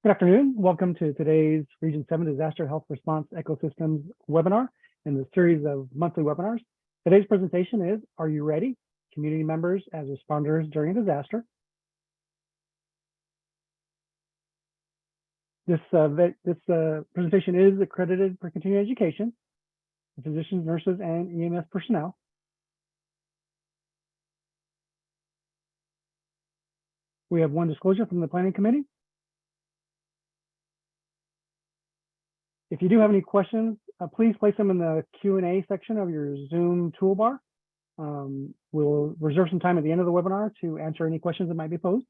Good afternoon. Welcome to today's Region 7 Disaster Health Response Ecosystems webinar in the series of monthly webinars. Today's presentation is, Are You Ready? Community Members as Responders During a Disaster. This presentation is accredited for continuing education, physicians, nurses, and EMS personnel. We have one disclosure from the Planning Committee. If you do have any questions, please place them in the Q&A section of your Zoom toolbar. We'll reserve some time at the end of the webinar to answer any questions that might be posed.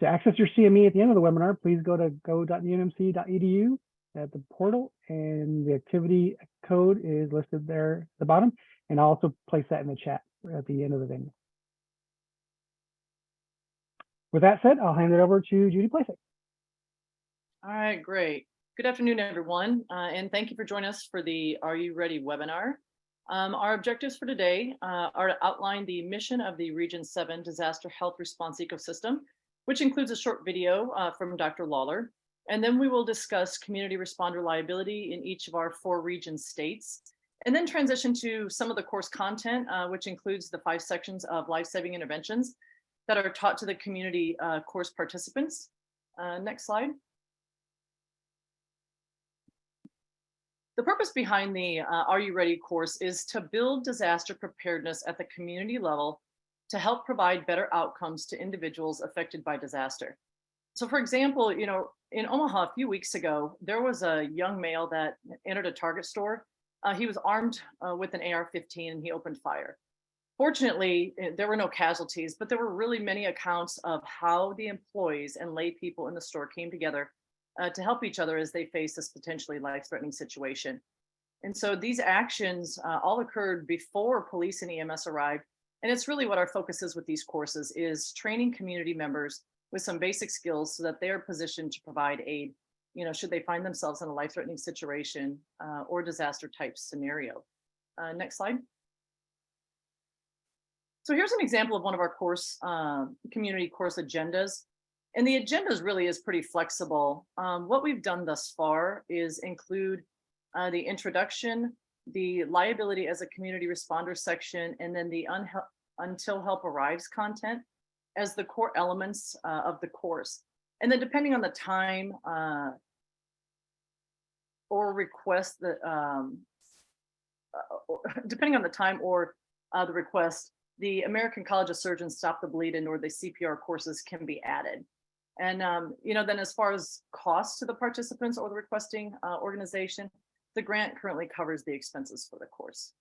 To access your CME at the end of the webinar, please go to go.unmc.edu at the portal, and the activity code is listed there at the bottom, and I'll also place that in the chat at the end of the venue. With that said, I'll hand it over to Judy Playford. All right, great. Good afternoon, everyone, and thank you for joining us for the Are You Ready webinar. Our objectives for today are to outline the mission of the Region 7 Disaster Health Response Ecosystem, which includes a short video from Dr. Lawler. And then we will discuss community responder liability in each of our 4 region states, and then transition to some of the course content, which includes the 5 sections of life-saving interventions that are taught to the community course participants. Next slide. The purpose behind the Are You Ready course is to build disaster preparedness at the community level to help provide better outcomes to individuals affected by disaster. So for example, in Omaha a few weeks ago, there was a young male that entered a Target store. He was armed with an AR-15 and he opened fire. Fortunately, there were no casualties, but there were really many accounts of how the employees and lay people in the store came together to help each other as they face this potentially life-threatening situation. And so these actions all occurred before police and EMS arrived. And it's really what our focus is with these courses, is training community members with some basic skills so that they are positioned to provide aid, should they find themselves in a life-threatening situation or disaster type scenario. Next slide. So here's an example of one of our course, community course agendas. And the agenda really is pretty flexible. What we've done thus far is include the introduction, the liability as a community responder section, and then the until help arrives content as the core elements of the course. And then depending on the time or request, depending on the time or the request, the American College of Surgeons Stop the Bleeding or the CPR courses can be added. And then as far as costs to the participants or the requesting organization, the grant currently covers the expenses for the course.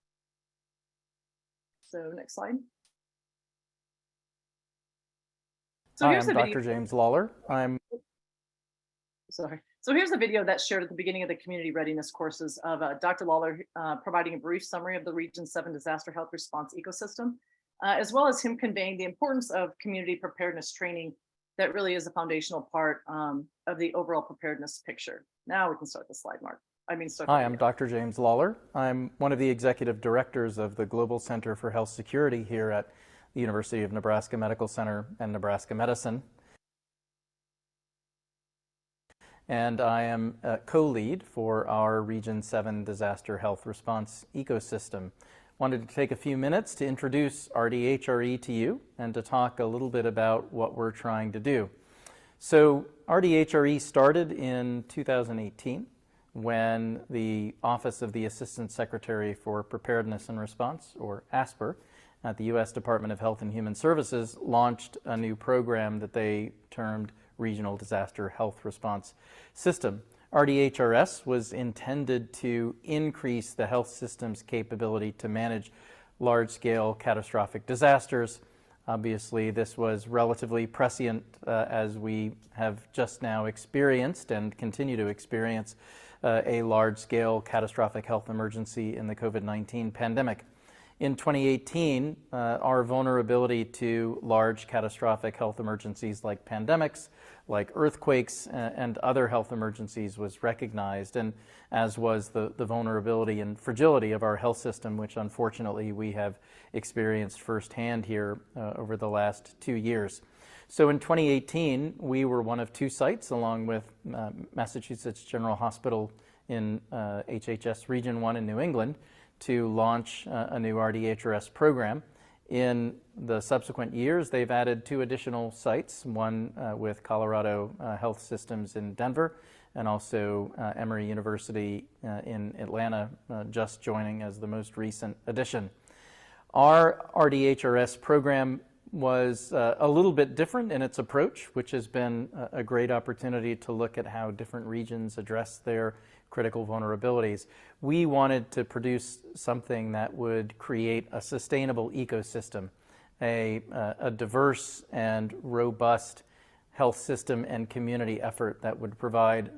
So next slide. So Hi, I'm Dr. James Lawler. So here's the video that's shared at the beginning of the community readiness courses of Dr. Lawler providing a brief summary of the Region 7 Disaster Health Response Ecosystem, as well as him conveying the importance of community preparedness training that really is a foundational part of the overall preparedness picture. Now we can start the slide, Mark. Hi, I'm Dr. James Lawler. I'm one of the executive directors of the Global Center for Health Security here at the University of Nebraska Medical Center and Nebraska Medicine. And I am a co-lead for our Region 7 Disaster Health Response Ecosystem. Wanted to take a few minutes to introduce RDHRE to you and to talk a little bit about what we're trying to do. So RDHRE started in 2018 when the Office of the Assistant Secretary for Preparedness and Response, or ASPR, at the U.S. Department of Health and Human Services launched a new program that they termed Regional Disaster Health Response System. RDHRS was intended to increase the health system's capability to manage large-scale catastrophic disasters. Obviously, this was relatively prescient as we have just now experienced and continue to experience a large-scale catastrophic health emergency in the COVID-19 pandemic. In 2018, our vulnerability to large catastrophic health emergencies like pandemics, like earthquakes, and other health emergencies was recognized, and as was the vulnerability and fragility of our health system, which unfortunately we have experienced firsthand here over the last 2 years. So in 2018, we were one of 2 sites, along with Massachusetts General Hospital in HHS Region 1 in New England, to launch a new RDHRS program. In the subsequent years, they've added 2 additional sites, one with Colorado Health Systems in Denver, and also Emory University in Atlanta, just joining as the most recent addition. Our RDHRS program was a little bit different in its approach, which has been a great opportunity to look at how different regions address their critical vulnerabilities. We wanted to produce something that would create a sustainable ecosystem, a diverse and robust health system and community effort that would provide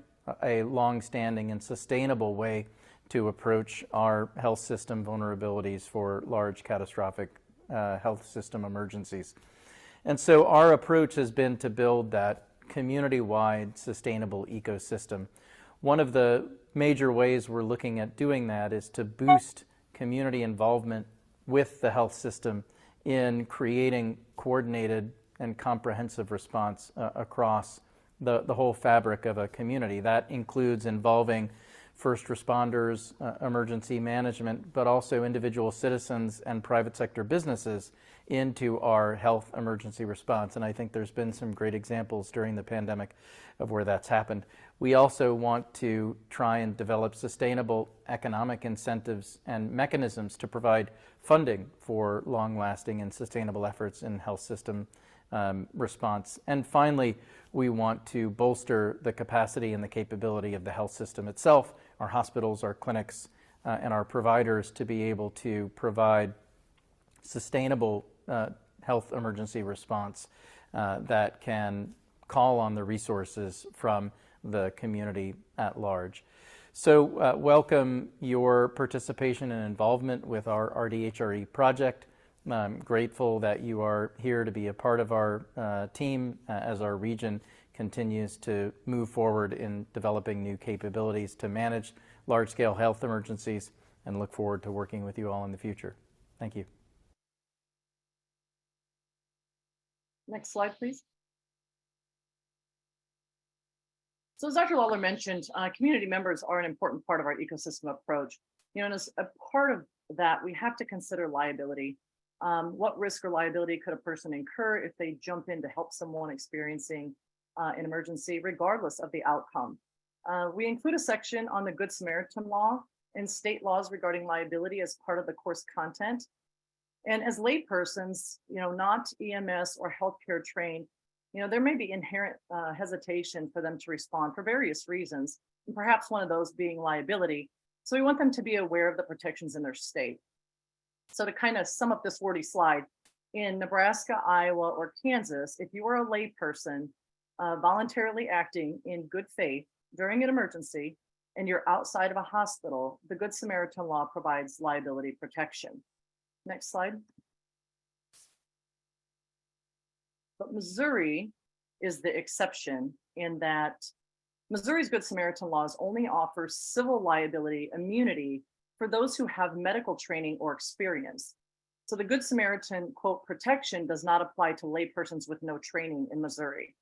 a long-standing and sustainable way to approach our health system vulnerabilities for large catastrophic health system emergencies. And so our approach has been to build that community-wide sustainable ecosystem. One of the major ways we're looking at doing that is to boost community involvement with the health system in creating coordinated and comprehensive response across the whole fabric of a community. That includes involving first responders, emergency management, but also individual citizens and private sector businesses into our health emergency response. And I think there's been some great examples during the pandemic of where that's happened. We also want to try and develop sustainable economic incentives and mechanisms to provide funding for long-lasting and sustainable efforts in health system response. And finally, we want to bolster the capacity and the capability of the health system itself, our hospitals, our clinics, and our providers to be able to provide sustainable health emergency response that can call on the resources from the community at large. So welcome your participation and involvement with our RDHRE project. I'm grateful that you are here to be a part of our team as our region continues to move forward in developing new capabilities to manage large-scale health emergencies, and look forward to working with you all in the future. Thank you. Next slide, please. So as Dr. Lawler mentioned, community members are an important part of our ecosystem approach. And as a part of that, we have to consider liability. What risk or liability could a person incur if they jump in to help someone experiencing an emergency, regardless of the outcome? We include a section on the Good Samaritan Law and state laws regarding liability as part of the course content. And as laypersons, not EMS or healthcare trained, there may be inherent hesitation for them to respond for various reasons, and perhaps one of those being liability. So we want them to be aware of the protections in their state. So to kind of sum up this wordy slide, in Nebraska, Iowa, or Kansas, if you are a layperson voluntarily acting in good faith during an emergency and you're outside of a hospital, the Good Samaritan Law provides liability protection. Next slide. But Missouri is the exception in that Missouri's Good Samaritan laws only offer civil liability immunity for those who have medical training or experience. So the Good Samaritan, quote, protection does not apply to laypersons with no training in Missouri.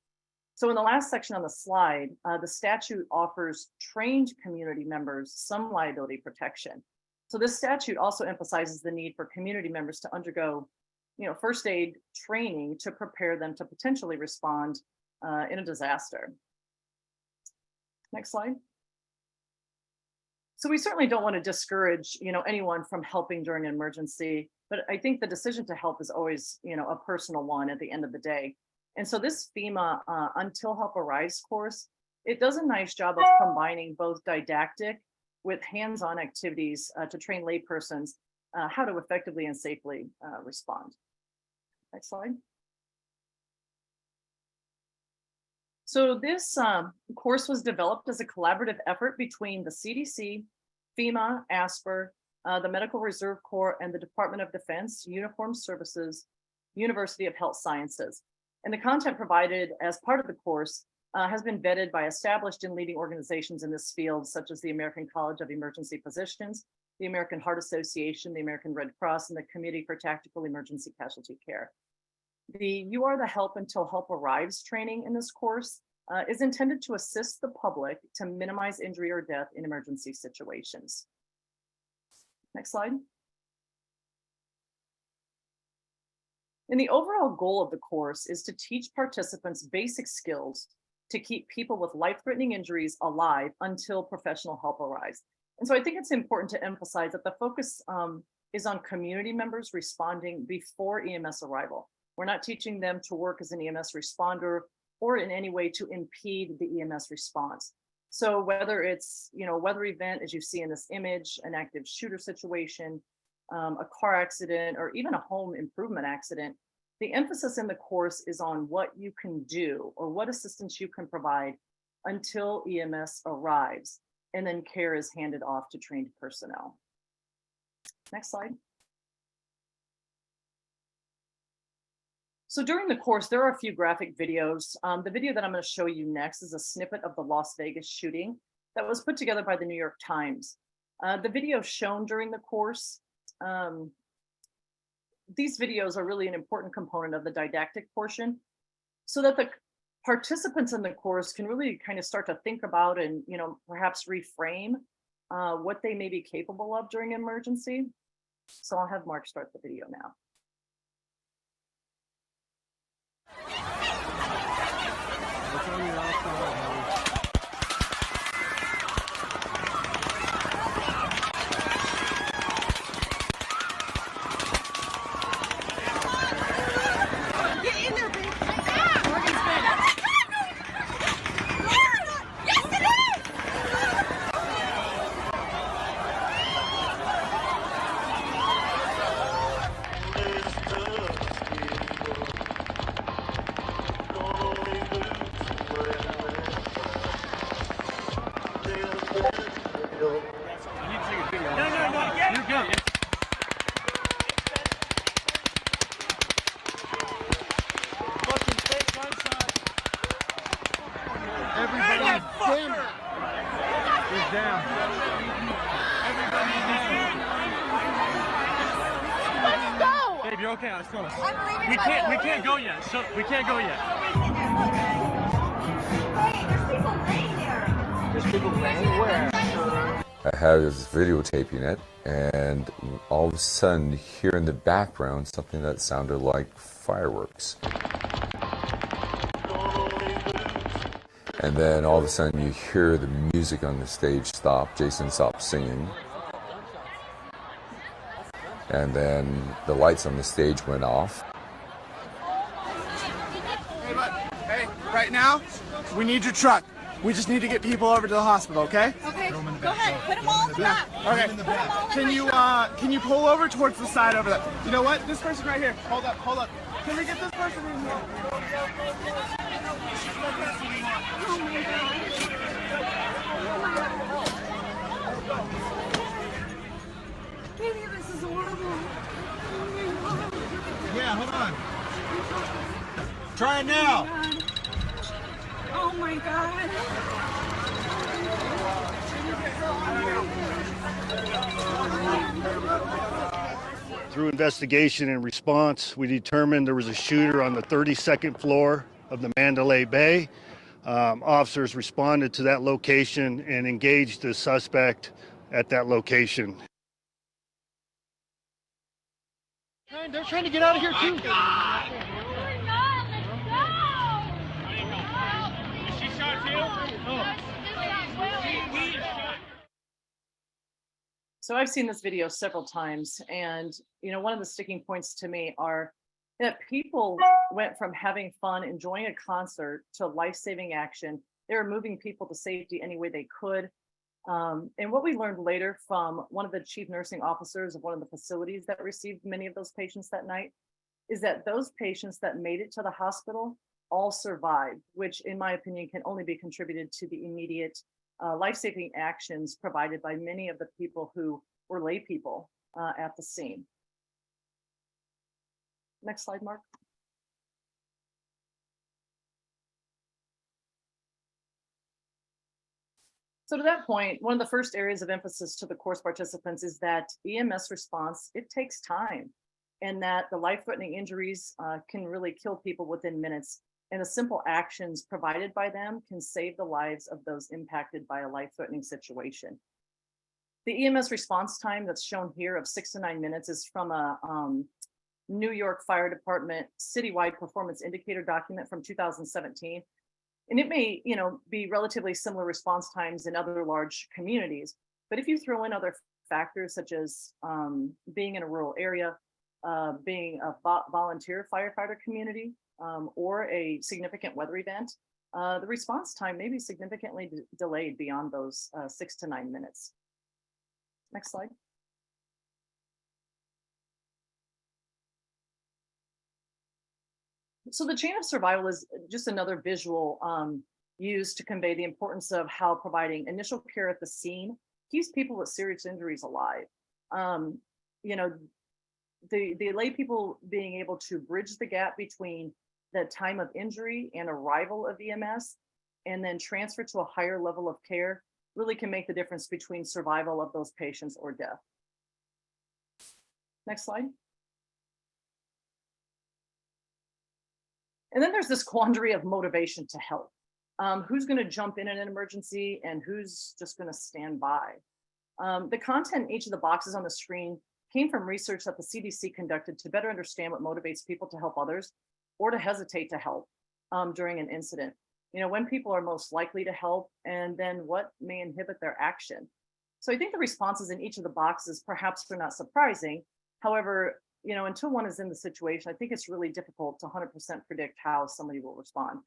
So in the last section on the slide, the statute offers trained community members some liability protection. So this statute also emphasizes the need for community members to undergo first aid training to prepare them to potentially respond in a disaster. Next slide. So we certainly don't want to discourage, anyone from helping during an emergency, but I think the decision to help is always, a personal one at the end of the day. And so this FEMA Until Help Arrives course, it does a nice job of combining both didactic with hands-on activities to train laypersons how to effectively and safely respond. Next slide. So this course was developed as a collaborative effort between the CDC, FEMA, ASPR, the Medical Reserve Corps, and the Department of Defense, Uniformed Services, University of Health Sciences. And the content provided as part of the course has been vetted by established and leading organizations in this field, such as the American College of Emergency Physicians, the American Heart Association, the American Red Cross, and the Committee for Tactical Emergency Casualty Care. The You Are the Help Until Help Arrives training in this course is intended to assist the public to minimize injury or death in emergency situations. Next slide. And the overall goal of the course is to teach participants basic skills to keep people with life-threatening injuries alive until professional help arrives. And so I think it's important to emphasize that the focus is on community members responding before EMS arrival. We're not teaching them to work as an EMS responder or in any way to impede the EMS response. So whether it's, a weather event, as you see in this image, an active shooter situation, a car accident, or even a home improvement accident, the emphasis in the course is on what you can do or what assistance you can provide until EMS arrives, and then care is handed off to trained personnel. Next slide. So during the course, there are a few graphic videos. The video that I'm going to show you next is a snippet of the Las Vegas shooting that was put together by the New York Times. The video shown during the course, these videos are really an important component of the didactic portion so that the participants in the course can really kind of start to think about and, perhaps reframe what they may be capable of during an emergency. So I'll have Mark start the video now. You're okay, let's go. We can't go yet. So we can't go yet. Hey, there's people laying there. There's people laying where? I was videotaping it, and all of a sudden, hear in the background something that sounded like fireworks. And then all of a sudden, you hear the music on the stage stop. Jason stopped singing. And then the lights on the stage went off. Hey, right now, we need your truck. We just need to get people over to the hospital, okay? Okay, go ahead. Put them all in the back. Okay. Can you pull over towards the side over there? You know what? This person right here. Hold up. Can we get this person in here? Oh my God. Baby, this is horrible. Yeah, hold on. Try it now. Oh my God. Through investigation and response, we determined there was a shooter on the 32nd floor of the Mandalay Bay. Officers responded to that location and engaged the suspect at that location. They're trying to get out of here too. Is she shot too? So I've seen this video several times, and one of the sticking points to me are that people went from having fun, enjoying a concert, to life-saving action. They were moving people to safety any way they could. And what we learned later from one of the chief nursing officers of one of the facilities that received many of those patients that night is that those patients that made it to the hospital all survived, which in my opinion can only be contributed to the immediate life-saving actions provided by many of the people who were lay people at the scene. Next slide, Mark. So to that point, one of the first areas of emphasis to the course participants is that EMS response, it takes time. and that the life-threatening injuries can really kill people within minutes. And the simple actions provided by them can save the lives of those impacted by a life-threatening situation. The EMS response time that's shown here of 6 to 9 minutes is from a New York Fire Department citywide performance indicator document from 2017. And it may, be relatively similar response times in other large communities. But if you throw in other factors such as being in a rural area, being a volunteer firefighter community, or a significant weather event, the response time may be significantly delayed beyond those 6 to 9 minutes. Next slide. So the chain of survival is just another visual used to convey the importance of how providing initial care at the scene keeps people with serious injuries alive. The lay people being able to bridge the gap between the time of injury and arrival of EMS and then transfer to a higher level of care really can make the difference between survival of those patients or death. Next slide. And then there's this quandary of motivation to help. Who's going to jump in an emergency and who's just going to stand by? The content in each of the boxes on the screen came from research that the CDC conducted to better understand what motivates people to help others or to hesitate to help during an incident. When people are most likely to help, and then what may inhibit their action. So I think the responses in each of the boxes perhaps are not surprising. However, until one is in the situation, I think it's really difficult to 100% predict how somebody will respond.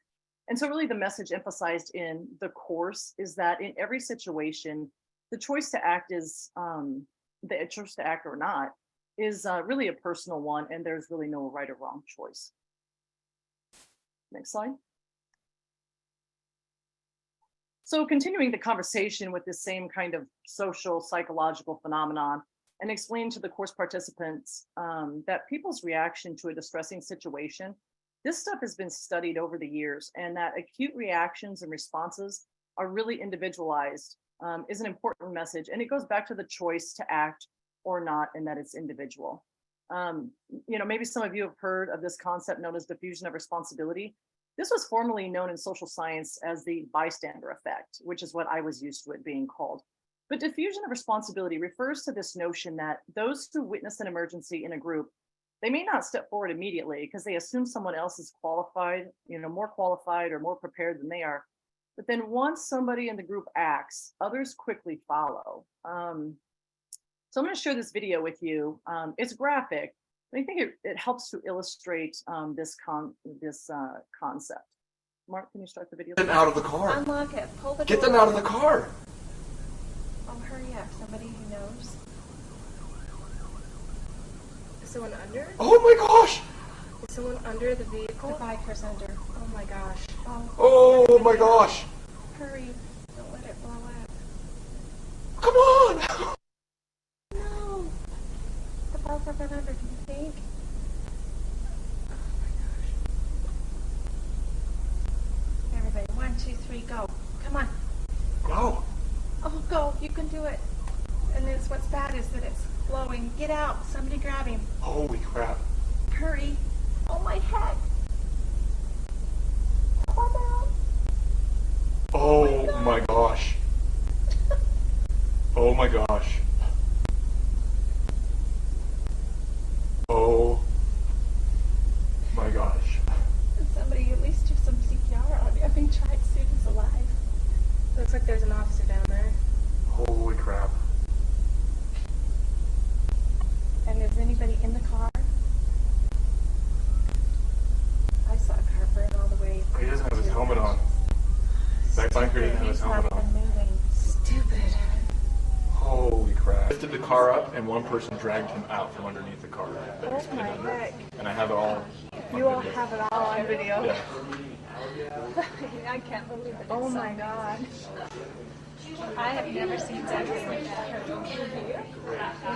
And so really the message emphasized in the course is that in every situation, the choice to act is, the choice to act or not, is really a personal one, and there's really no right or wrong choice. Next slide. So continuing the conversation with this same kind of social psychological phenomenon, and explain to the course participants that people's reaction to a distressing situation, this stuff has been studied over the years, and that acute reactions and responses are really individualized is an important message. And it goes back to the choice to act or not, and that it's individual. Maybe some of you have heard of this concept known as diffusion of responsibility. This was formerly known in social science as the bystander effect, which is what I was used to it being called. But diffusion of responsibility refers to this notion that those who witness an emergency in a group, they may not step forward immediately because they assume someone else is qualified, more qualified or more prepared than they are. But then once somebody in the group acts, others quickly follow. So I'm going to share this video with you. It's graphic, but I think it helps to illustrate this concept. Mark, can you start the video? Get them out of the car. Unlock it. Pull the Get door. them out of the car. Oh, hurry up. Somebody who knows. Is someone under? Oh my gosh. Is someone under the vehicle? The biker's under. Oh my gosh. Oh my gosh. Hurry. Don't let it blow up. Come on. No. The biker went under, do you think? Oh my gosh. Everybody, 1, 2, 3, go. Come on. Go. Oh, go. You can do it. And then what's bad is that it's blowing. Get out. Somebody grab him. Holy crap. Hurry. Oh my heck. Come on now. Oh my gosh. Oh my gosh. Oh my gosh. Somebody at least do some CPR on you. I've been trying to see if he's alive. Looks like there's an officer down there. Holy crap. And is anybody in the car? I saw a car burn all the way. He doesn't have his helmet on. That biker didn't have his helmet on. Moving. Stupid. Holy crap. I lifted the car up and one person dragged him out from underneath the car. Oh my heck. And I have it all. You all have it all on video? Yeah. I can't believe it. Oh my gosh. I have never seen something like that.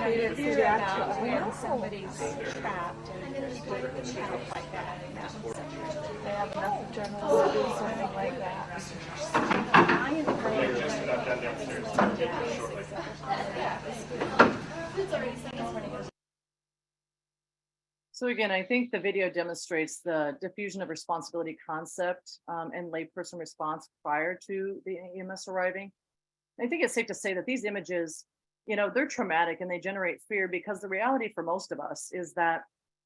You didn't see the actual when somebody's trapped and trapped like that. They have enough adrenaline to do something like that. I am afraid. So again, I think the video demonstrates the diffusion of responsibility concept and layperson response prior to the EMS arriving. I think it's safe to say that these images, they're traumatic and they generate fear because the reality for most of us is that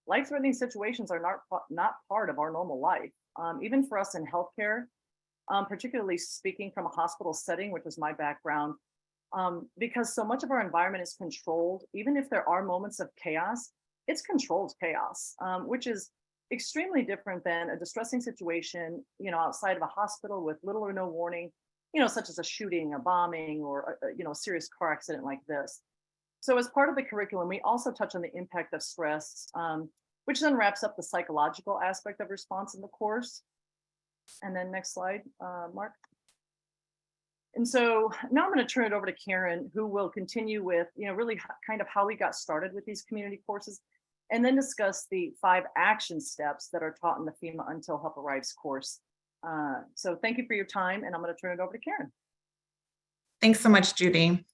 life-threatening situations are not part of our normal life. Even for us in healthcare, particularly speaking from a hospital setting, which is my background, because so much of our environment is controlled, even if there are moments of chaos, it's controlled chaos, which is extremely different than a distressing situation, outside of a hospital with little or no warning, such as a shooting, a bombing, or a serious car accident like this. So as part of the curriculum, we also touch on the impact of stress, which then wraps up the psychological aspect of response in the course. And then next slide, Mark. And so now I'm going to turn it over to Karen, who will continue with, really kind of how we got started with these community courses, and then discuss the 5 action steps that are taught in the FEMA Until Help Arrives course. So thank you for your time, and I'm going to turn it over to Karen. Thanks so much, Judy.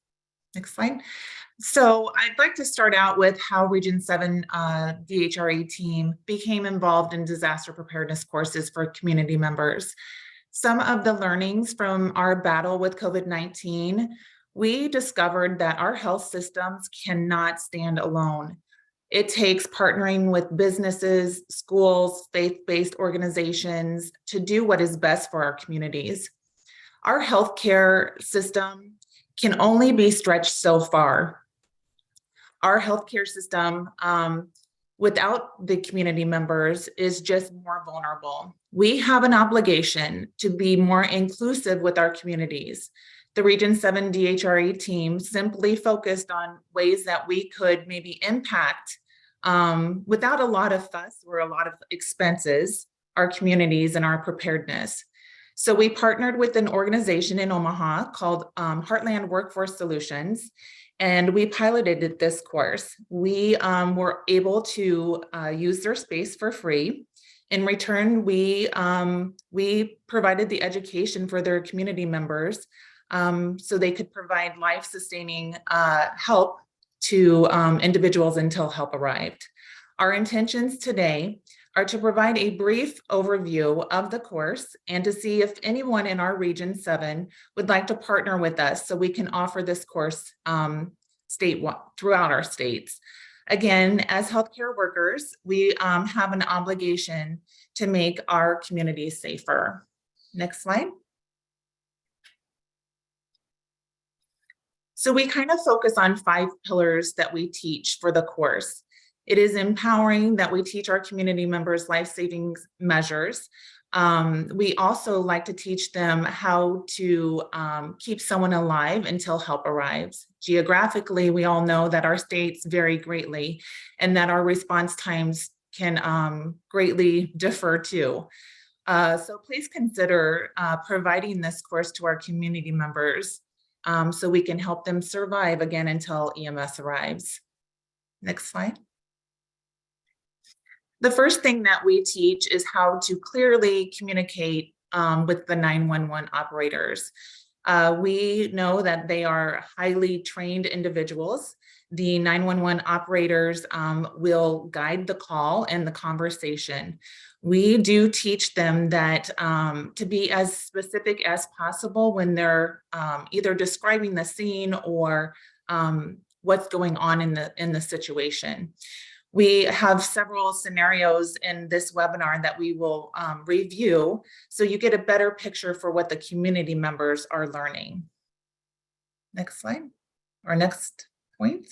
Next slide. So I'd like to start out with how Region 7 DHRE team became involved in disaster preparedness courses for community members. Some of the learnings from our battle with COVID-19, we discovered that our health systems cannot stand alone. It takes partnering with businesses, schools, faith-based organizations to do what is best for our communities. Our healthcare system can only be stretched so far. Our healthcare system, without the community members, is just more vulnerable. We have an obligation to be more inclusive with our communities. The Region 7 DHRE team simply focused on ways that we could maybe impact, without a lot of fuss or a lot of expenses, our communities and our preparedness. So we partnered with an organization in Omaha called Heartland Workforce Solutions, and we piloted this course. We were able to use their space for free. In return, we provided the education for their community members so they could provide life-sustaining help to individuals until help arrived. Our intentions today are to provide a brief overview of the course and to see if anyone in our Region 7 would like to partner with us so we can offer this course statewide throughout our states. Again, as healthcare workers, we have an obligation to make our communities safer. Next slide. So we kind of focus on 5 pillars that we teach for the course. It is empowering that we teach our community members life-saving measures. We also like to teach them how to keep someone alive until help arrives. Geographically, we all know that our states vary greatly and that our response times can greatly differ too. So please consider providing this course to our community members so we can help them survive again until EMS arrives. Next slide. The first thing that we teach is how to clearly communicate with the 911 operators. We know that they are highly trained individuals. The 911 operators will guide the call and the conversation. We do teach them that to be as specific as possible when they're either describing the scene or what's going on in the situation. We have several scenarios in this webinar that we will review so you get a better picture for what the community members are learning. Next slide, or next point.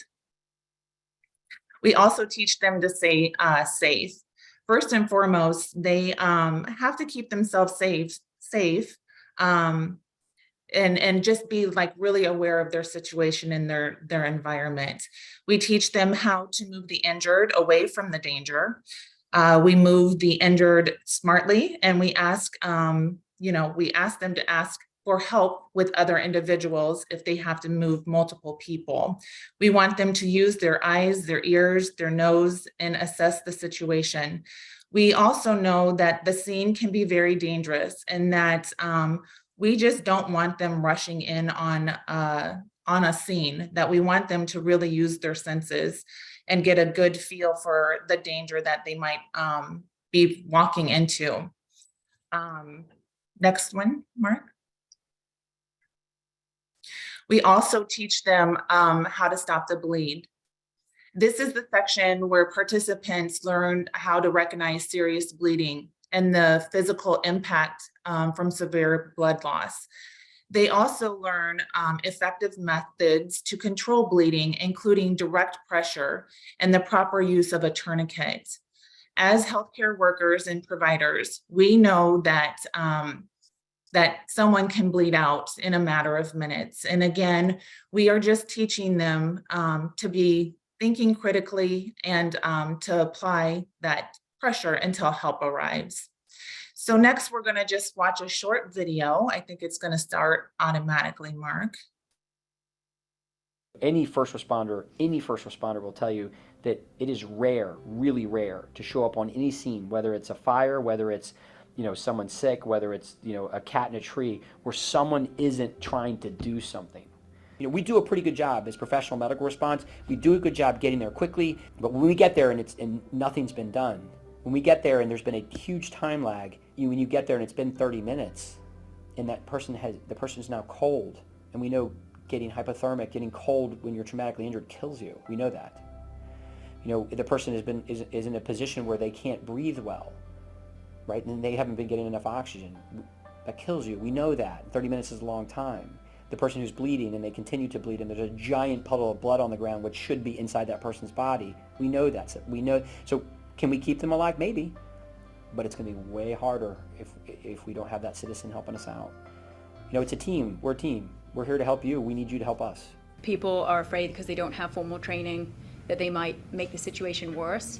We also teach them to stay safe. First and foremost, they have to keep themselves safe, and just be like really aware of their situation and their environment. We teach them how to move the injured away from the danger. We move the injured smartly, and we ask them to ask for help with other individuals if they have to move multiple people. We want them to use their eyes, their ears, their nose, and assess the situation. We also know that the scene can be very dangerous and that we just don't want them rushing in on on a scene, that we want them to really use their senses and get a good feel for the danger that they might be walking into. Next one, Mark. We also teach them how to stop the bleed. This is the section where participants learn how to recognize serious bleeding and the physical impact from severe blood loss. They also learn effective methods to control bleeding, including direct pressure and the proper use of a tourniquet. As healthcare workers and providers, we know that that someone can bleed out in a matter of minutes. And again, we are just teaching them to be thinking critically and to apply that pressure until help arrives. So next, we're going to just watch a short video. I think it's going to start automatically, Mark. Any first responder will tell you that it is rare, really rare, to show up on any scene, whether it's a fire, whether it's someone sick, whether it's a cat in a tree, where someone isn't trying to do something. We do a pretty good job as professional medical response. We do a good job getting there quickly, but when we get there and nothing's been done, when we get there and there's been a huge time lag, when you get there and it's been 30 minutes, and the person is now cold, and we know getting hypothermic, getting cold when you're traumatically injured kills you. We know that. The person is in a position where they can't breathe well, right? And they haven't been getting enough oxygen. That kills you. We know that. 30 minutes is a long time. The person who's bleeding and they continue to bleed and there's a giant puddle of blood on the ground which should be inside that person's body. We know that. So can we keep them alive? Maybe. But it's going to be way harder if we don't have that citizen helping us out. It's a team. We're a team. We're here to help you. We need you to help us. People are afraid because they don't have formal training that they might make the situation worse.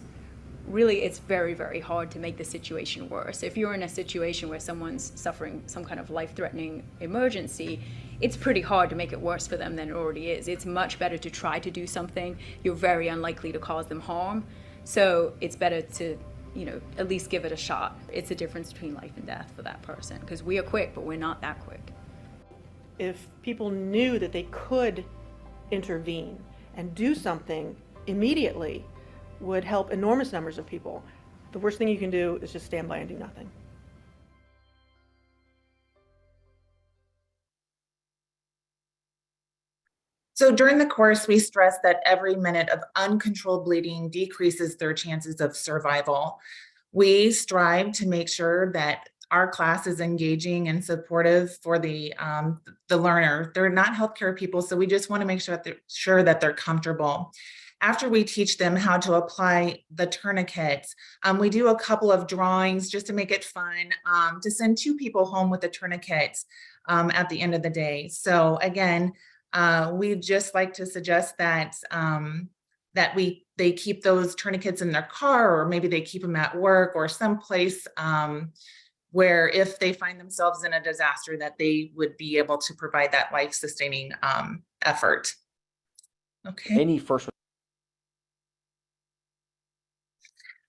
Really, it's very, very hard to make the situation worse. If you're in a situation where someone's suffering some kind of life-threatening emergency, it's pretty hard to make it worse for them than it already is. It's much better to try to do something. You're very unlikely to cause them harm. So it's better to, at least give it a shot. It's a difference between life and death for that person, because we are quick, but we're not that quick. If people knew that they could intervene and do something immediately, would help enormous numbers of people. The worst thing you can do is just stand by and do nothing. So during the course, we stress that every minute of uncontrolled bleeding decreases their chances of survival. We strive to make sure that our class is engaging and supportive for the learner. They're not healthcare people, so we just want to make sure that they're comfortable. After we teach them how to apply the tourniquets, we do a couple of drawings just to make it fun, to send 2 people home with the tourniquets at the end of the day. So again, we just like to suggest that they keep those tourniquets in their car, or maybe they keep them at work or someplace where if they find themselves in a disaster, that they would be able to provide that life-sustaining effort. Okay.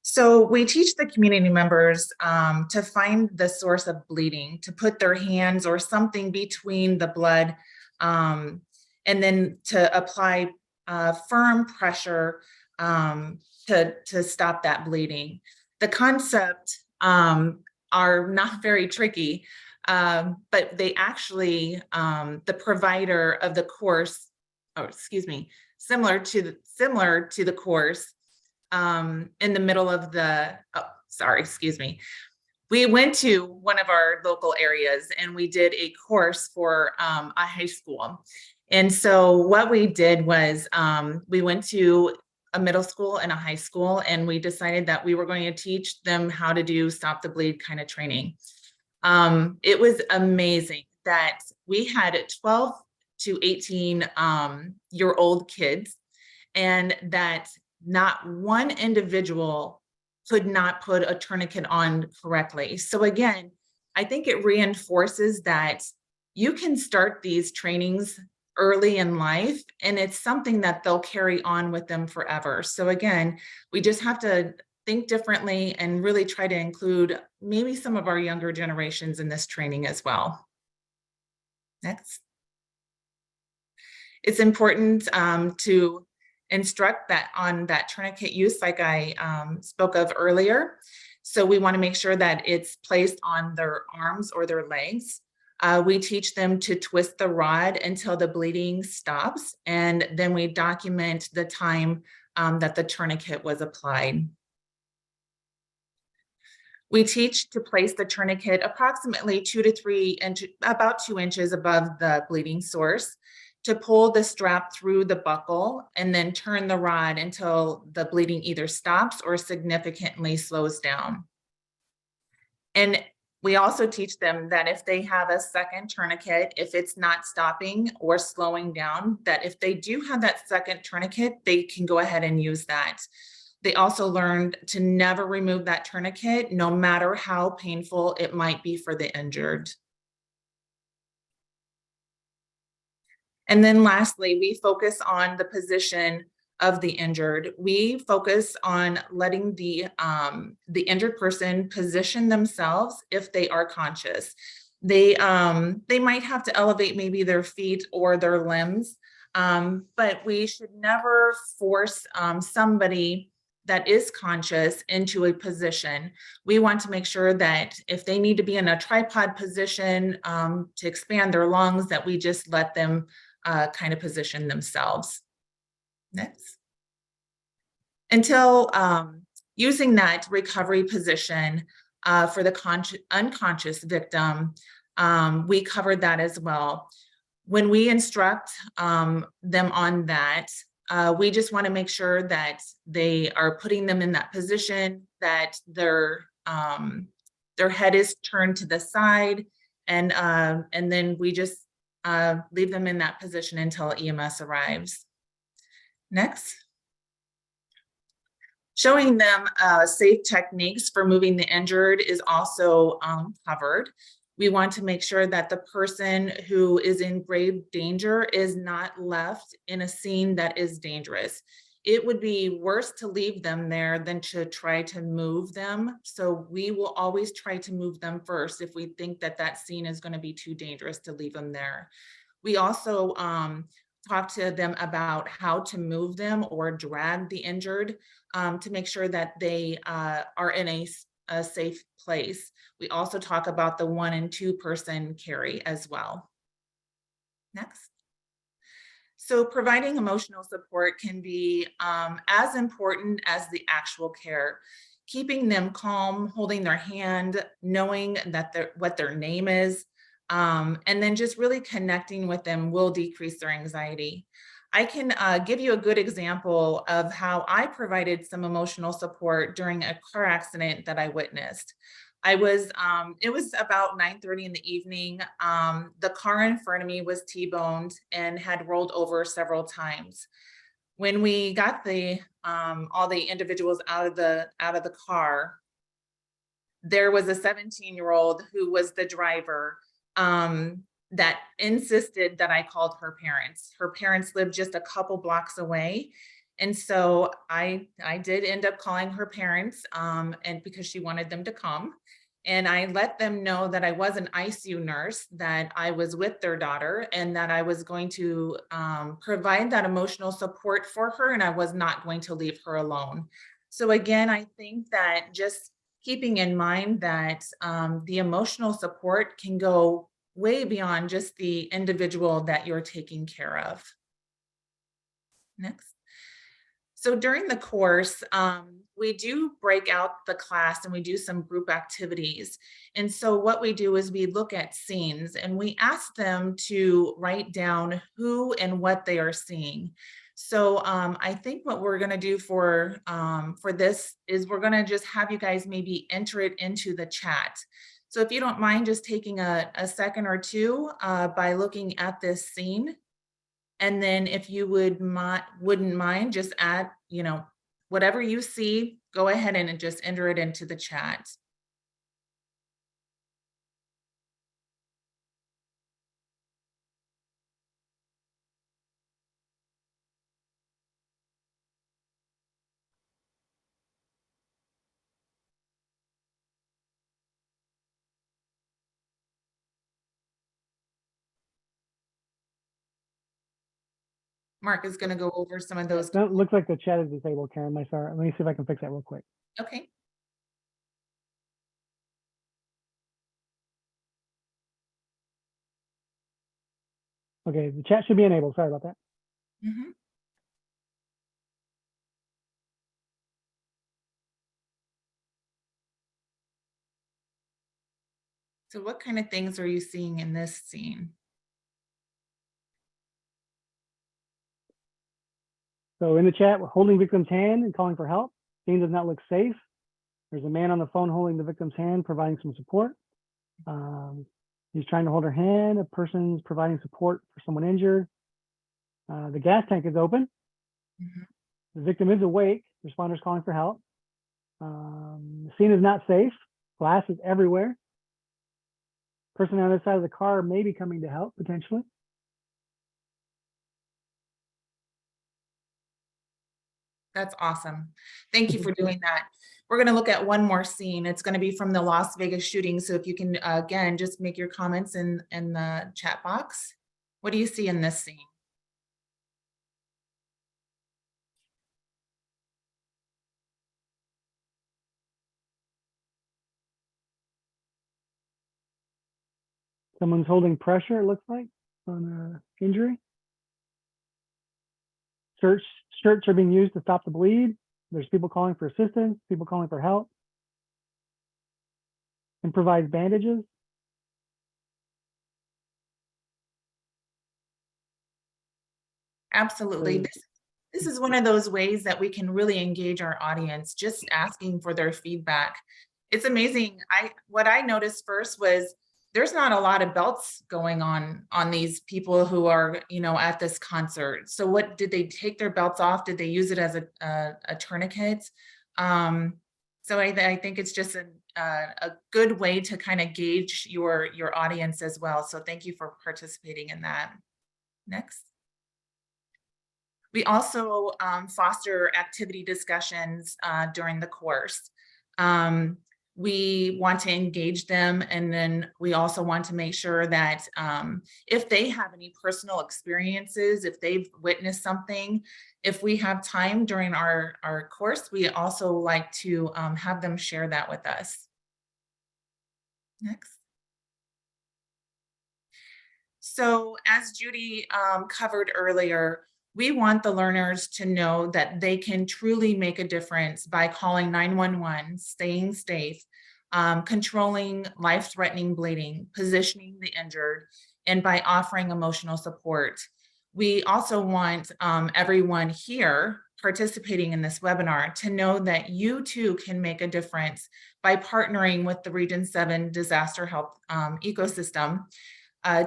So we teach the community members to find the source of bleeding, to put their hands or something between the blood, and then to apply firm pressure to stop that bleeding. The concept are not very tricky, but they actually, the provider of the course, similar to the course, in the middle of we went to one of our local areas and we did a course for a high school. And so what we did was we went to a middle school and a high school, and we decided that we were going to teach them how to do stop the bleed kind of training. It was amazing that we had 12 to 18 year old kids, and that not one individual could not put a tourniquet on correctly. So again, I think it reinforces that you can start these trainings early in life, and it's something that they'll carry on with them forever. So again, we just have to think differently and really try to include maybe some of our younger generations in this training as well. Next. It's important to instruct that on that tourniquet use, like I spoke of earlier. So we want to make sure that it's placed on their arms or their legs. We teach them to twist the rod until the bleeding stops, and then we document the time that the tourniquet was applied. We teach to place the tourniquet approximately 2 to 3 inches, about 2 inches above the bleeding source, to pull the strap through the buckle and then turn the rod until the bleeding either stops or significantly slows down. And we also teach them that if they have a second tourniquet, if it's not stopping or slowing down, that if they do have that second tourniquet, they can go ahead and use that. They also learned to never remove that tourniquet, no matter how painful it might be for the injured. And then lastly, we focus on the position of the injured. We focus on letting the injured person position themselves if they are conscious. They might have to elevate maybe their feet or their limbs, but we should never force somebody that is conscious into a position. We want to make sure that if they need to be in a tripod position to expand their lungs, that we just let them kind of position themselves. Next. Until using that recovery position for the unconscious victim, we covered that as well. When we instruct them on that, we just want to make sure that they are putting them in that position, that their head is turned to the side, and then we just leave them in that position until EMS arrives. Next. Showing them safe techniques for moving the injured is also covered. We want to make sure that the person who is in grave danger is not left in a scene that is dangerous. It would be worse to leave them there than to try to move them. So we will always try to move them first if we think that that scene is going to be too dangerous to leave them there. We also talk to them about how to move them or drag the injured to make sure that they are in a safe place. We also talk about the 1 and 2 person carry as well. Next. So providing emotional support can be as important as the actual care. Keeping them calm, holding their hand, knowing that what their name is, and then just really connecting with them will decrease their anxiety. I can give you a good example of how I provided some emotional support during a car accident that I witnessed. It was about 9:30 in the evening. The car in front of me was T-boned and had rolled over several times. When we got all the individuals out of the car, there was a 17-year-old who was the driver that insisted that I called her parents. Her parents lived just a couple blocks away. And so I did end up calling her parents and because she wanted them to come. And I let them know that I was an ICU nurse, that I was with their daughter, and that I was going to provide that emotional support for her, and I was not going to leave her alone. So again, I think that just keeping in mind that the emotional support can go way beyond just the individual that you're taking care of. Next. So during the course, we do break out the class and we do some group activities. And so what we do is we look at scenes and we ask them to write down who and what they are seeing. So I think what we're going to do for this is we're going to just have you guys maybe enter it into the chat. So if you don't mind just taking a second or two by looking at this scene. And then if you wouldn't mind, just add, whatever you see, go ahead and just enter it into the chat. Mark is going to go over some of those. That looks like the chat is disabled, Karen. Sorry. Let me see if I can fix that real quick. Okay. Okay, the chat should be enabled. Sorry about that. Mhm. So what kind of things are you seeing in this scene? So in the chat, we're holding victim's hand and calling for help. Scene does not look safe. There's a man on the phone holding the victim's hand, providing some support. He's trying to hold her hand. A person's providing support for someone injured. The gas tank is open. Mhm. The victim is awake. Responders calling for help. The scene is not safe. Glass is everywhere. Person on the other side of the car may be coming to help potentially. That's awesome. Thank you for doing that. We're going to look at one more scene. It's going to be from the Las Vegas shooting. So if you can, again, just make your comments in the chat box. What do you see in this scene? Someone's holding pressure, it looks like, on injury. Shirts are being used to stop the bleed. There's people calling for assistance, people calling for help. Improvised bandages. Absolutely. This is one of those ways that we can really engage our audience, just asking for their feedback. It's amazing. What I noticed first was there's not a lot of belts going on these people who are, at this concert. So what, did they take their belts off? Did they use it as a tourniquet? So I think it's just a good way to kind of gauge your audience as well. So thank you for participating in that. Next. We also foster activity discussions during the course. We want to engage them, and then we also want to make sure that if they have any personal experiences, if they've witnessed something, if we have time during our course, we also like to have them share that with us. Next. So as Judy covered earlier, we want the learners to know that they can truly make a difference by calling 911, staying safe, controlling life-threatening bleeding, positioning the injured, and by offering emotional support. We also want everyone here participating in this webinar to know that you too can make a difference by partnering with the Region 7 Disaster Health Ecosystem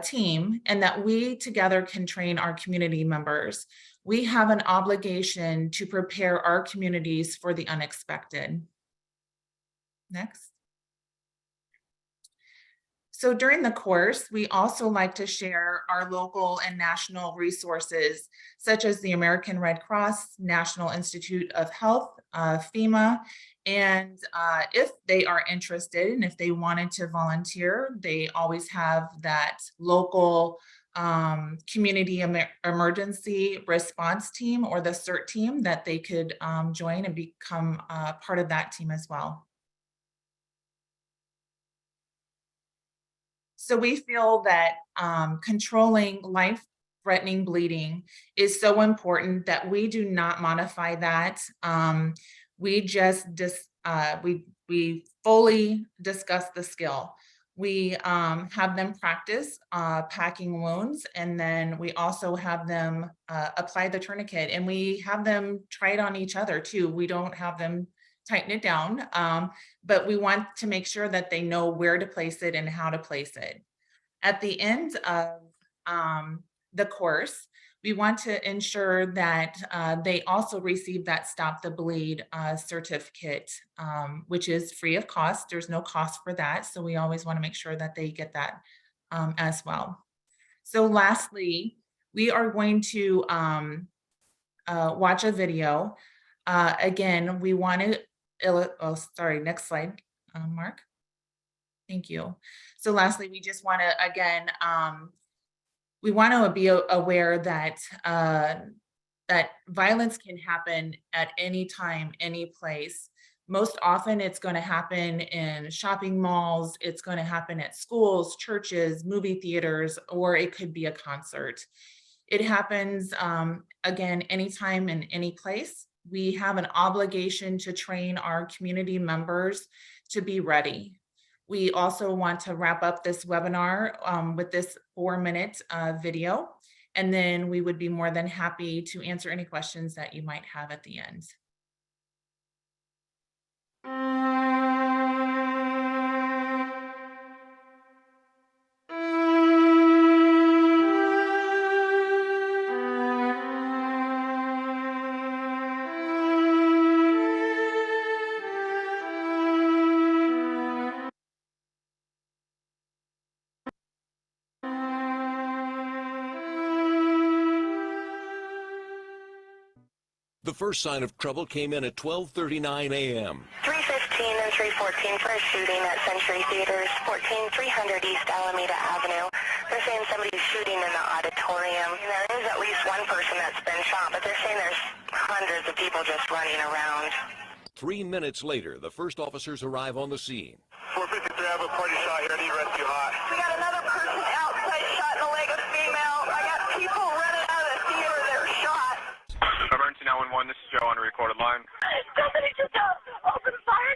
team, and that we together can train our community members. We have an obligation to prepare our communities for the unexpected. Next. So during the course, we also like to share our local and national resources, such as the American Red Cross, National Institute of Health, FEMA, and if they are interested and if they wanted to volunteer, they always have that local community emergency response team or the CERT team that they could join and become part of that team as well. So we feel that controlling life-threatening bleeding is so important that we do not modify that. We just we fully discuss the skill. We have them practice packing wounds, and then we also have them apply the tourniquet, and we have them try it on each other too. We don't have them tighten it down, but we want to make sure that they know where to place it and how to place it. At the end of the course, we want to ensure that they also receive that Stop the Bleed certificate, which is free of cost. There's no cost for that. So we always want to make sure that they get that as well. So lastly, we are going to watch a video. Again, we want to, oh, sorry, next slide, Mark. Thank you. So lastly, we just want to, again, we want to be aware that that violence can happen at any time, any place. Most often it's going to happen in shopping malls, it's going to happen at schools, churches, movie theaters, or it could be a concert. It happens, again, anytime and any place. We have an obligation to train our community members to be ready. We also want to wrap up this webinar with this 4-minute video, and then we would be more than happy to answer any questions that you might have at the end. The first sign of trouble came in at 12:39 a.m. 315 and 314 for a shooting at Century Theaters, 14300 East Alameda Avenue. They're saying somebody's shooting in the auditorium. And there is at least one person that's been shot, but they're saying there's hundreds of people just running around. 3 minutes later, the first officers arrive on the scene. 453, I have a party shot here. I need rescue hot. We got another person outside shot in the leg, a female. I got people running out of the theater. They're shot. Emergency 911, this is Joe on a recorded line. Somebody just opened fire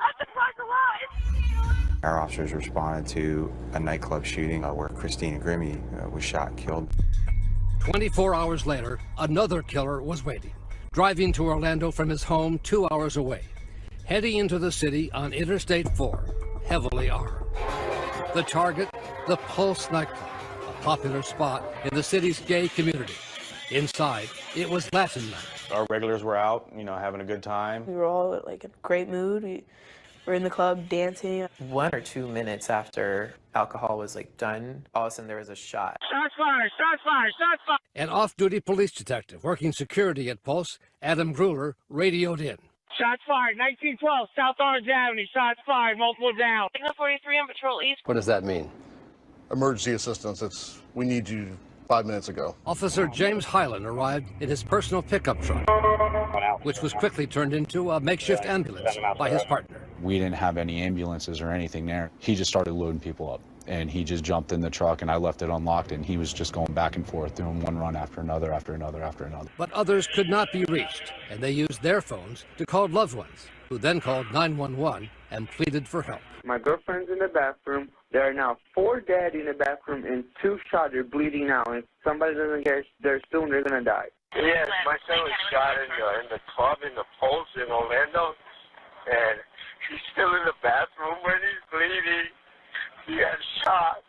at the front line. Our officers responded to a nightclub shooting where Christina Grimmie was shot and killed. 24 hours later, another killer was waiting, driving to Orlando from his home 2 hours away, heading into the city on Interstate 4, heavily armed. The target, the Pulse nightclub, a popular spot in the city's gay community. Inside, it was Latin night. Our regulars were out, having a good time. We were all in a great mood. We were in the club dancing. 1 or 2 minutes after alcohol was done, all of a sudden there was a shot. Shots fired, shots fired, shots fired. An off-duty police detective working security at Pulse, Adam Gruler, radioed in. Shots fired, 1912 South Orange Avenue, shots fired, multiple down. Signal 43 on Patrol East. What does that mean? Emergency assistance. We need you 5 minutes ago. Officer James Hyland arrived in his personal pickup truck, which was quickly turned into a makeshift ambulance by his partner. We didn't have any ambulances or anything there. He just started loading people up, and he just jumped in the truck, and I left it unlocked, and he was just going back and forth, doing one run after another, after another, after another. But others could not be reached, and they used their phones to call loved ones, who then called 911 and pleaded for help. My girlfriend's in the bathroom. There are now 4 dead in the bathroom and 2 shot. They're bleeding out. If somebody doesn't get there soon, they're going to die. Yes, my son was shot in the club in the Pulse in Orlando, and he's still in the bathroom when he's bleeding. He got shot,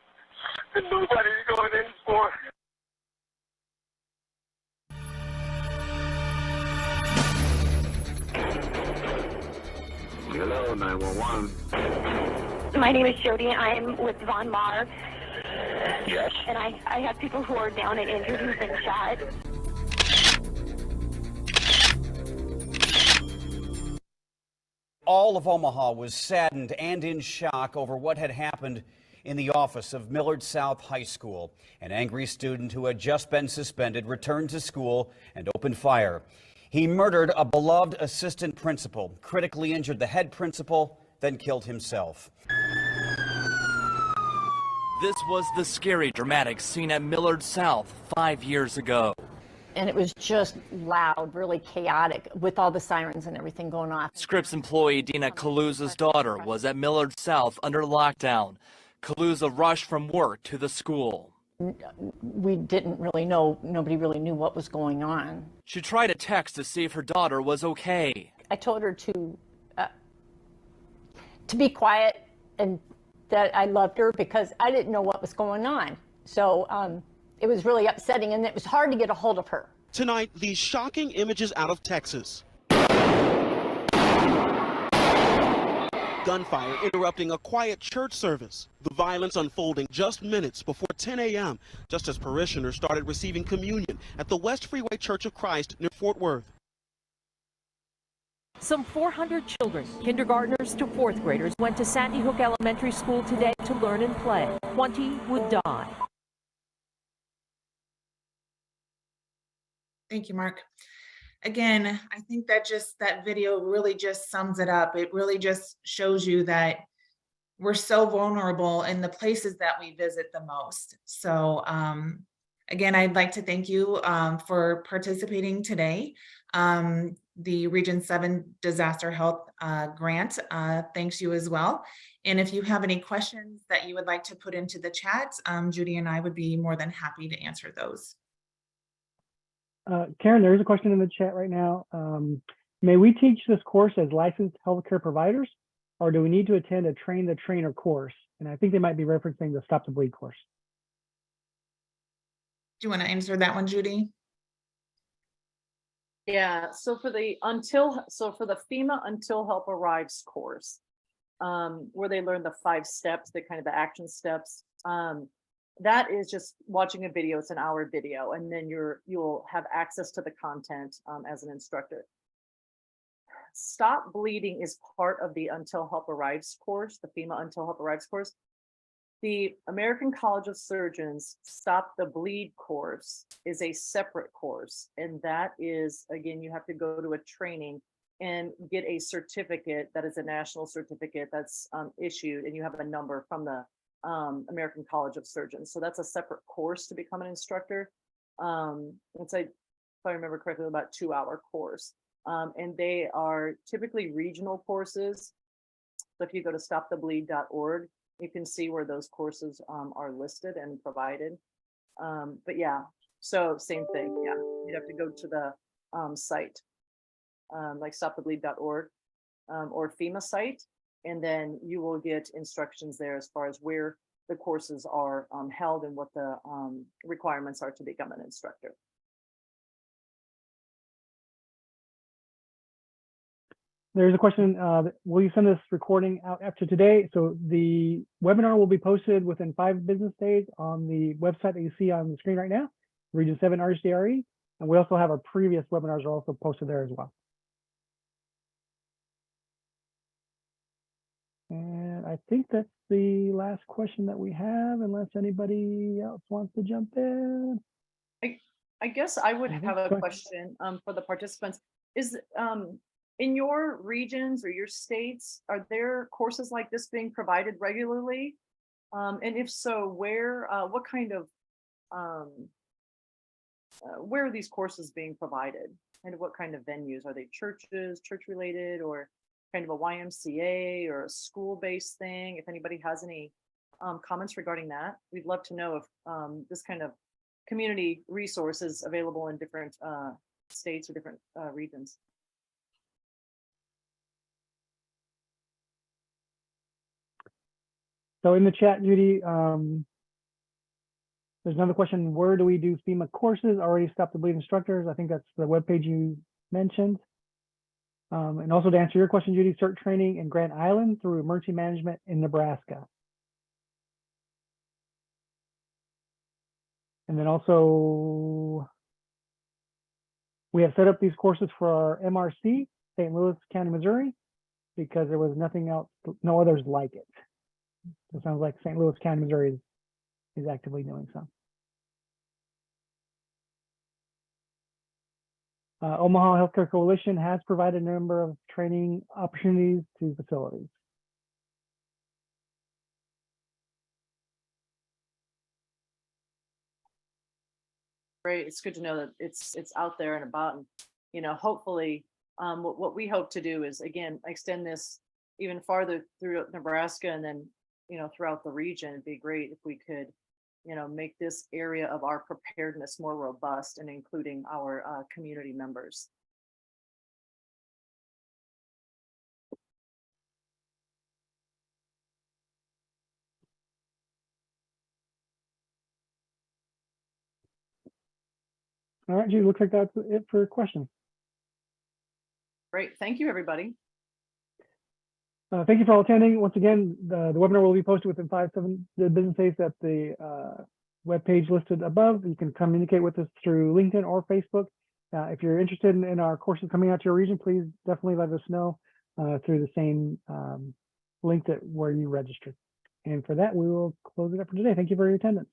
and nobody's going in for it. Hello, 911. My name is Jody. I'm with Von Mar. Yes. And I have people who are down and injured who've been shot. All of Omaha was saddened and in shock over what had happened in the office of Millard South High School. An angry student who had just been suspended returned to school and opened fire. He murdered a beloved assistant principal, critically injured the head principal, then killed himself. This was the scary, dramatic scene at Millard South 5 years ago. And it was just loud, really chaotic, with all the sirens and everything going off. Scripps employee Dina Kaluza's daughter was at Millard South under lockdown. Kaluza rushed from work to the school. We didn't really know, nobody really knew what was going on. She tried a text to see if her daughter was okay. I told her to be quiet and that I loved her because I didn't know what was going on. So it was really upsetting, and it was hard to get a hold of her. Tonight, these shocking images out of Texas. Gunfire interrupting a quiet church service. The violence unfolding just minutes before 10 a.m., just as parishioners started receiving communion at the West Freeway Church of Christ near Fort Worth. Some 400 children, kindergartners to 4th graders, went to Sandy Hook Elementary School today to learn and play. 20 would die. Thank you, Mark. Again, I think that video really just sums it up. It really just shows you that we're so vulnerable in the places that we visit the most. So again, I'd like to thank you for participating today. The Region 7 Disaster Health Grant thanks you as well. And if you have any questions that you would like to put into the chat, Judy and I would be more than happy to answer those. Karen, there is a question in the chat right now. May we teach this course as licensed healthcare providers, or do we need to attend a train the trainer course? And I think they might be referencing the Stop the Bleed course. Do you want to answer that one, Judy? Yeah, so for the FEMA Until Help Arrives course, where they learn the 5 steps, the kind of the action steps, that is just watching a video. It's an hour video, and then you'll have access to the content as an instructor. Stop Bleeding is part of the Until Help Arrives course, the FEMA Until Help Arrives course. The American College of Surgeons Stop the Bleed course is a separate course, and that is, again, you have to go to a training and get a certificate that is a national certificate that's issued, and you have a number from the American College of Surgeons. So that's a separate course to become an instructor. It's if I remember correctly, about a 2-hour course. And they are typically regional courses. So if you go to stopthebleed.org, you can see where those courses are listed and provided. But yeah, so same thing. Yeah, you'd have to go to the site, like stopthebleed.org or FEMA site, and then you will get instructions there as far as where the courses are held and what the requirements are to become an instructor. There's a question, will you send this recording out after today? So the webinar will be posted within 5 business days on the website that you see on the screen right now, Region 7 RHDRE. And we also have our previous webinars are also posted there as well. And I think that's the last question that we have, unless anybody else wants to jump in. I guess I would have a question for the participants. Is in your regions or your states, are there courses like this being provided regularly? And if so, where, what kind of, where are these courses being provided? And what kind of venues? Are they churches, church related, or kind of a YMCA or a school-based thing? If anybody has any comments regarding that, we'd love to know if this kind of community resource is available in different states or different regions. So in the chat, Judy, there's another question. Where do we do FEMA courses? Already Stop the Bleed instructors. I think that's the webpage you mentioned. And also to answer your question, Judy, CERT training in Grand Island through emergency management in Nebraska. And then also, we have set up these courses for our MRC, St. Louis County, Missouri, because there was nothing else, no others like it. So it sounds like St. Louis County, Missouri is actively doing so. Omaha Healthcare Coalition has provided a number of training opportunities to facilities. Great, it's good to know that it's out there and about, and you know, hopefully what we hope to do is, again, extend this even farther through Nebraska, and then, you know, throughout the region. It'd be great if we could, you know, make this area of our preparedness more robust, and including our community members. All right, Judy, looks like that's it for questions. Great, thank you, everybody. Thank you for all attending. Once again, the webinar will be posted within 5-7 business days at the webpage listed above. You can communicate with us through LinkedIn or Facebook. If you're interested in our courses coming out to your region, please definitely let us know through the same link where you registered. And for that, we will close it up for today. Thank you for your attendance.